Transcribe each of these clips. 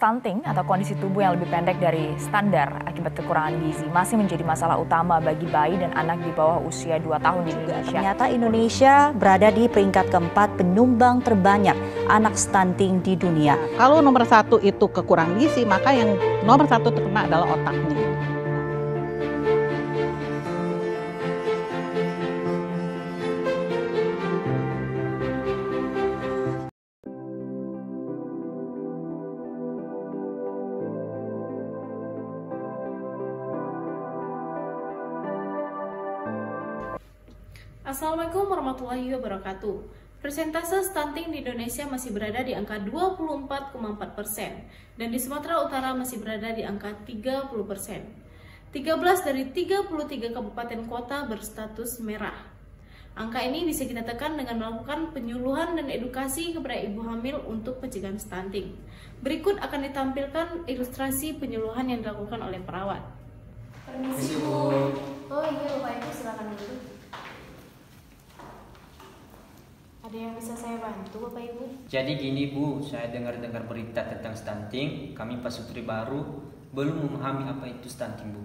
stunting atau kondisi tubuh yang lebih pendek dari standar akibat kekurangan gizi masih menjadi masalah utama bagi bayi dan anak di bawah usia 2 tahun di Indonesia. Ternyata Indonesia berada di peringkat keempat penyumbang terbanyak anak stunting di dunia. Kalau nomor satu itu kekurangan gizi, maka yang nomor satu terkena adalah otaknya. Assalamualaikum warahmatullahi wabarakatuh. Persentase stunting di Indonesia masih berada di angka 24,4% dan di Sumatera Utara masih berada di angka 30%. 13 dari 33 kabupaten kota berstatus merah. Angka ini bisa kita tekan dengan melakukan penyuluhan dan edukasi kepada ibu hamil untuk pencegahan stunting. Berikut akan ditampilkan ilustrasi penyuluhan yang dilakukan oleh perawat. Permisi Bu. Oh iya Bapak Ibu, silakan dulu. Ada yang bisa saya bantu Bapak Ibu? Jadi gini Bu, saya dengar-dengar berita tentang stunting. Kami pasutri baru belum memahami apa itu stunting Bu.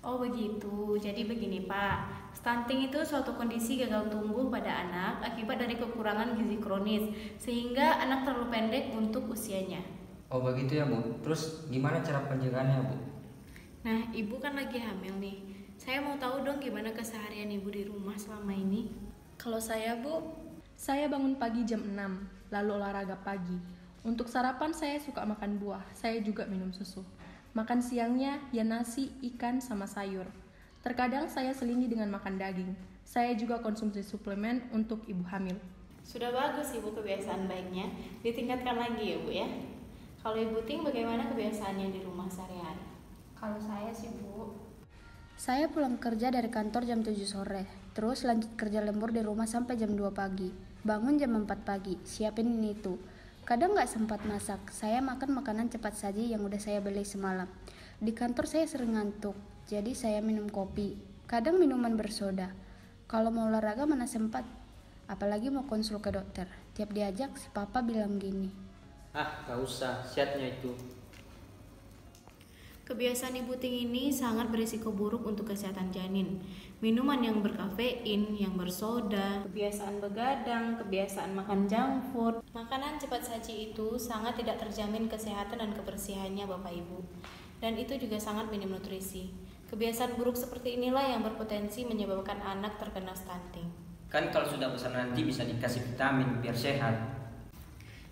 Oh begitu, jadi begini Pak, stunting itu suatu kondisi gagal tumbuh pada anak akibat dari kekurangan gizi kronis, sehingga anak terlalu pendek untuk usianya. Oh begitu ya Bu, terus gimana cara pencegahannya Bu? Nah, ibu kan lagi hamil nih, saya mau tahu dong gimana keseharian ibu di rumah selama ini. Kalau saya Bu, saya bangun pagi jam 6, lalu olahraga pagi. Untuk sarapan saya suka makan buah, saya juga minum susu. Makan siangnya ya nasi, ikan, sama sayur. Terkadang saya selingi dengan makan daging. Saya juga konsumsi suplemen untuk ibu hamil. Sudah bagus Ibu kebiasaan baiknya, ditingkatkan lagi ya Bu ya. Kalau Ibu Ting bagaimana kebiasaannya di rumah sehari-hari? Kalau saya sih Bu, saya pulang kerja dari kantor jam 7 sore, terus lanjut kerja lembur di rumah sampai jam 2 pagi. Bangun jam 4 pagi, siapin ini itu. Kadang nggak sempat masak, saya makan makanan cepat saji yang udah saya beli semalam. Di kantor saya sering ngantuk, jadi saya minum kopi. Kadang minuman bersoda. Kalau mau olahraga mana sempat, apalagi mau konsul ke dokter. Tiap diajak si papa bilang gini. Gak usah, siatnya itu. Kebiasaan Ibu Ting ini sangat berisiko buruk untuk kesehatan janin. Minuman yang berkafein, yang bersoda, kebiasaan begadang, kebiasaan makan junk food, makanan cepat saji itu sangat tidak terjamin kesehatan dan kebersihannya Bapak Ibu. Dan itu juga sangat minim nutrisi. Kebiasaan buruk seperti inilah yang berpotensi menyebabkan anak terkena stunting. Kan kalau sudah besar nanti bisa dikasih vitamin biar sehat.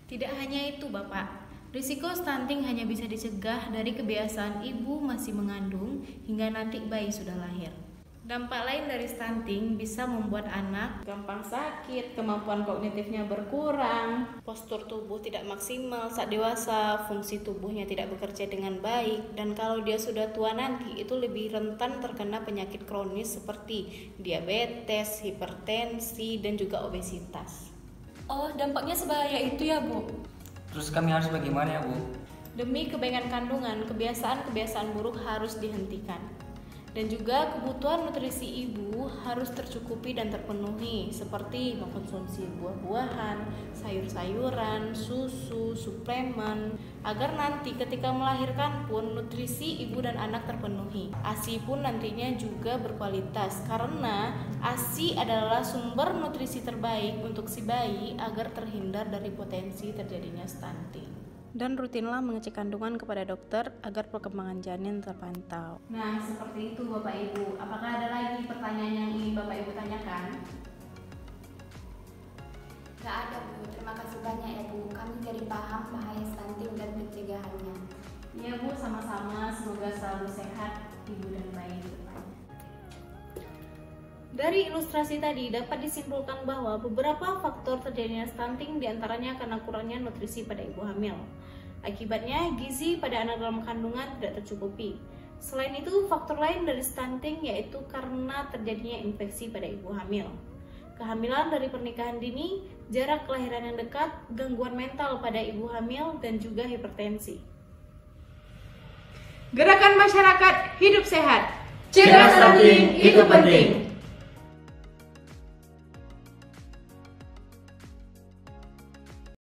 Tidak hanya itu Bapak. Risiko stunting hanya bisa dicegah dari kebiasaan ibu masih mengandung hingga nanti bayi sudah lahir. Dampak lain dari stunting bisa membuat anak gampang sakit, kemampuan kognitifnya berkurang, postur tubuh tidak maksimal saat dewasa, fungsi tubuhnya tidak bekerja dengan baik, dan kalau dia sudah tua nanti itu lebih rentan terkena penyakit kronis seperti diabetes, hipertensi, dan juga obesitas. Oh, dampaknya sebahaya itu ya Bu? Terus kami harus bagaimana ya Bu? Demi kebaikan kandungan, kebiasaan-kebiasaan buruk harus dihentikan. Dan juga kebutuhan nutrisi ibu harus tercukupi dan terpenuhi, seperti mengkonsumsi buah-buahan, sayur-sayuran, susu, suplemen, agar nanti ketika melahirkan pun nutrisi ibu dan anak terpenuhi. ASI pun nantinya juga berkualitas, karena ASI adalah sumber nutrisi terbaik untuk si bayi agar terhindar dari potensi terjadinya stunting. Dan rutinlah mengecek kandungan kepada dokter agar perkembangan janin terpantau. Nah, seperti itu Bapak Ibu. Apakah ada lagi pertanyaan yang ingin Bapak Ibu tanyakan? nggak ada Bu. Terima kasih banyak ya Bu. Kami jadi paham bahaya stunting dan pencegahannya. Iya Bu, sama-sama. Semoga selalu sehat ibu dan bayi. Dari ilustrasi tadi dapat disimpulkan bahwa beberapa faktor terjadinya stunting diantaranya karena kurangnya nutrisi pada ibu hamil. Akibatnya gizi pada anak dalam kandungan tidak tercukupi. Selain itu, faktor lain dari stunting yaitu karena terjadinya infeksi pada ibu hamil. Kehamilan dari pernikahan dini, jarak kelahiran yang dekat, gangguan mental pada ibu hamil, dan juga hipertensi. Gerakan masyarakat hidup sehat. Cegah stunting itu penting.